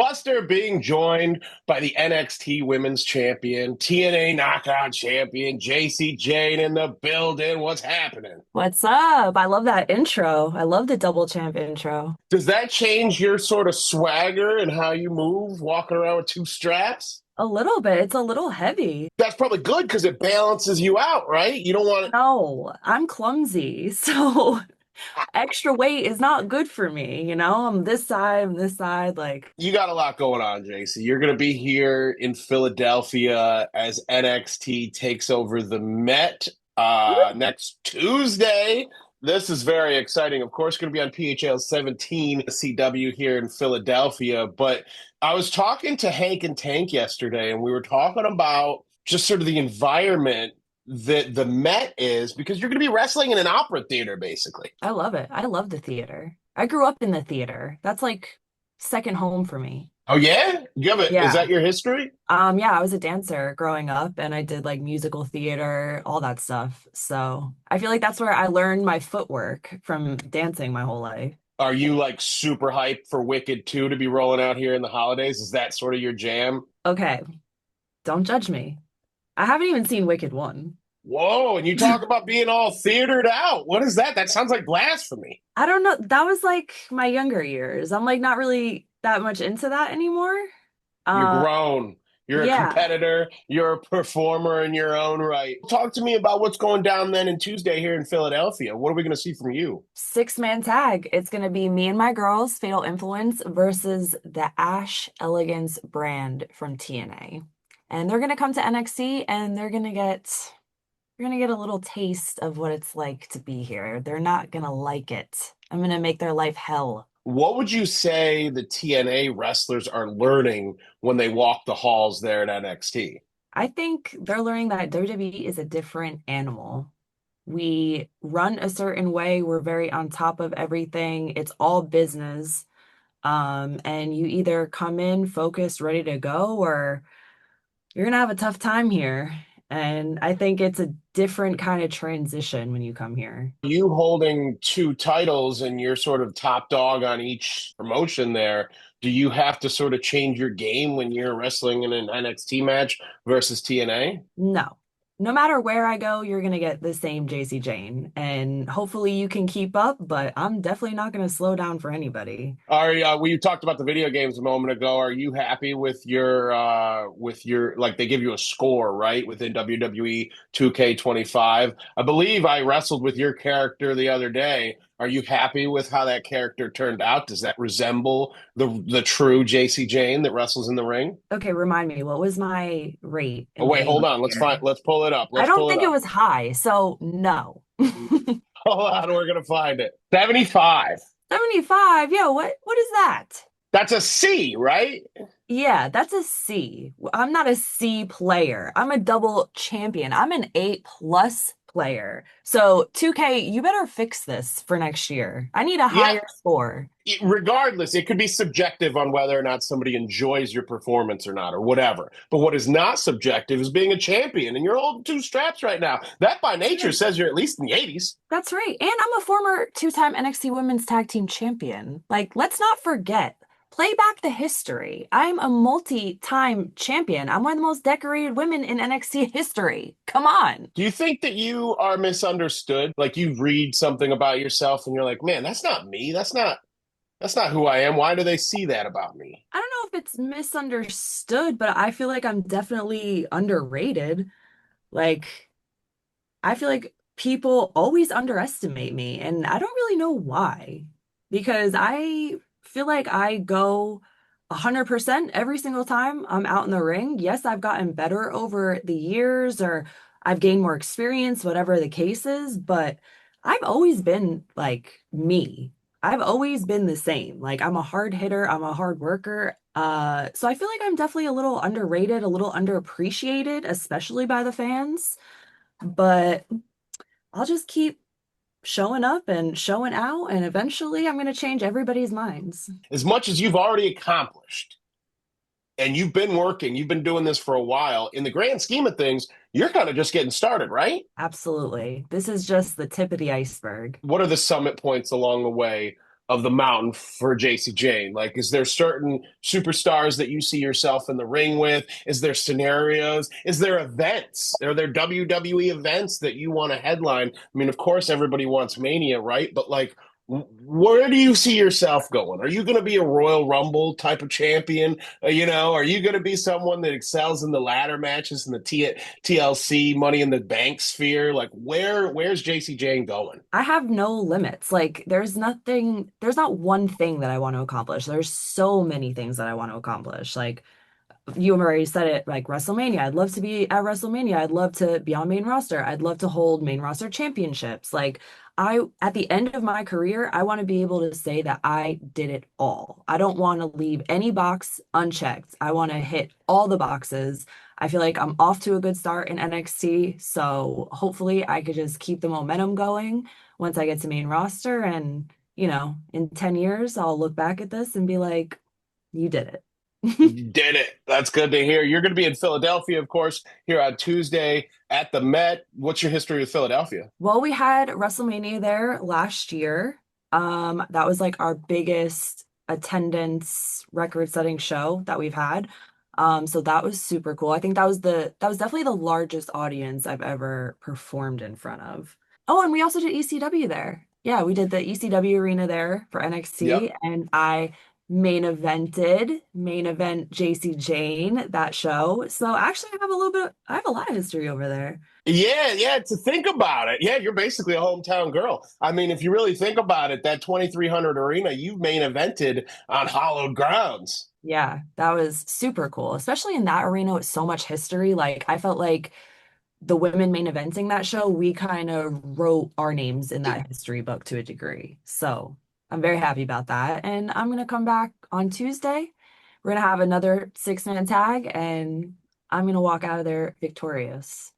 Buster being joined by the NXT Women's Champion, TNA Knockout Champion, Jacy Jayne in the building. What's happening? What's up? I love that intro. I love the double champ intro. Does that change your sort of swagger and how you move, walking around with two straps? A little bit. It's a little heavy. That's probably good because it balances you out, right? You don't want No, I'm clumsy. So extra weight is not good for me. I'm this side, I'm this side. Like, you got a lot going on, Jacy. You're going to be here in Philadelphia as NXT takes over the Met next Tuesday. This is very exciting. Of course, going to be on PHL 17 CW here in Philadelphia. But I was talking to Hank and Tank yesterday, and we were talking about just sort of the environment that the Met is because you're going to be wrestling in an opera theater, basically. I love it. I love the theater. I grew up in the theater. That's like second home for me. Oh, yeah? You have it. Is Yeah. that your history? Yeah, I was a dancer growing up and I did like musical theater, all that stuff. So I feel like that's where I learned my footwork from dancing my whole life. Are you like super hyped for Wicked 2 to be rolling out here in the holidays? Is that sort of your jam? Okay, don't judge me. I haven't even seen Wicked 1. Whoa, and you talk about being all theatered out. What is that? That sounds like blasphemy. I don't know. That was like my younger years. I'm like not really that much into that anymore. You're Uh, grown. You're a yeah, competitor. You're a performer in your own right. Talk to me about what's going down then in Tuesday here in Philadelphia. What are we going to see from you? six-man tag. It's gonna be me and my girls, Fatal Influence versus the Ash Elegance brand from TNA. And they're gonna come to NXT and they're gonna get a little taste of what it's like to be here. They're not gonna like it. I'm gonna make their life hell. What would you say the TNA wrestlers are learning when they walk the halls there at NXT? I think they're learning that WWE is a different animal. We run a certain way. We're very on top of everything. It's all business. And you either come in focused, ready to go, or you're gonna have a tough time here. And I think it's a different kind of transition when you come here. You holding two titles and you're sort of top dog on each promotion there, do you have to sort of change your game when you're wrestling in an NXT match versus TNA? No. No matter where I go, you're gonna get the same Jacy Jayne. And hopefully you can keep up, but I'm definitely not gonna slow down for anybody. Are well, you talked about the video games a moment ago. Are you happy with your like they give you a score, right, within WWE 2K25? I believe I wrestled with your character the other day. Are you happy with how that character turned out? Does that resemble the true Jacy Jayne that wrestles in the ring? Okay, remind me, what was my rate Oh in wait, game hold of on. the year? Let's pull it up. I Let's don't pull it think it up. was high, so no. Hold on, we're gonna find it. 75. 75, yeah, what is that? That's a C, right? Yeah, that's a C. I'm not a C player. I'm a double champion. I'm an A plus player. So 2K, you better fix this for next year. I need a Yeah, higher score. regardless, it could be subjective on whether or not somebody enjoys your performance or not, or whatever. But what is not subjective is being a champion, and you're holding two straps right now. That by nature says you're at least in the 80s. That's right. And I'm a former two-time NXT Women's Tag Team Champion. Like, let's not forget. Play back the history. I'm a multi-time champion. I'm one of the most decorated women in NXT history. Come on. Do you think that you are misunderstood? Like you read something about yourself and you're like, man, that's not me. That's not who I am. Why do they see that about me? I don't know if it's misunderstood, but I feel like I'm definitely underrated. Like, I feel like people always underestimate me, and I don't really know why. Because I feel like I go 100% every single time I'm out in the ring. Yes, I've gotten better over the years, or I've gained more experience, whatever the case is, but I've always been like me. I've always been the same. Like I'm a hard hitter, I'm a hard worker. So I feel like I'm definitely a little underrated, a little underappreciated, especially by the fans. But I'll just keep showing up and showing out, and eventually I'm going to change everybody's minds. As much as you've already accomplished, and you've been working, you've been doing this for a while, in the grand scheme of things, you're kind of just getting started, right? Absolutely. This is just the tip of the iceberg. What are the summit points along the way of the mountain for Jacy Jayne? Like, is there certain superstars that you see yourself in the ring with? Is there scenarios? Is there events? Are there WWE events that you want to headline? I mean, of course, everybody wants Mania, right? But like, where do you see yourself going? Are you going to be a Royal Rumble type of champion? Are you going to be someone that excels in the ladder matches in the TLC Money in the Bank sphere? Like, where's Jacy Jayne going? I have no limits. Like, there's not one thing that I want to accomplish. There's so many things that I want to accomplish. Like, you already said it, like WrestleMania. I'd love to be at WrestleMania. I'd love to be on main roster. I'd love to hold main roster championships. Like, at the end of my career, I want to be able to say that I did it all. I don't want to leave any box unchecked. I want to hit all the boxes. I feel like I'm off to a good start in NXT. So hopefully I could just keep the momentum going once I get to main roster. And, in 10 years, I'll look back at this and be like, you did it. You did it. That's good to hear. You're going to be in Philadelphia, of course, here on Tuesday at the Met. What's your history with Philadelphia? Well, we had WrestleMania there last year. That was like our biggest attendance record-setting show that we've had. So that was super cool. I think that was definitely the largest audience I've ever performed in front of. Oh, and we also did ECW there. Yeah, we did the ECW arena there for NXT, Yep. and I main event Jacy Jayne that show. So actually I have a lot of history over there. Yeah, yeah, to think about it. Yeah, you're basically a hometown girl. I mean, if you really think about it, that 2,300 arena, you've main evented on hallowed grounds. Yeah, that was super cool, especially in that arena with so much history. Like, I felt like the women main eventing that show, we kind of wrote our names in that history book to a degree. So I'm very happy about that. And I'm going to come back on Tuesday. We're going to have another 6-man tag, and I'm going to walk out of there victorious.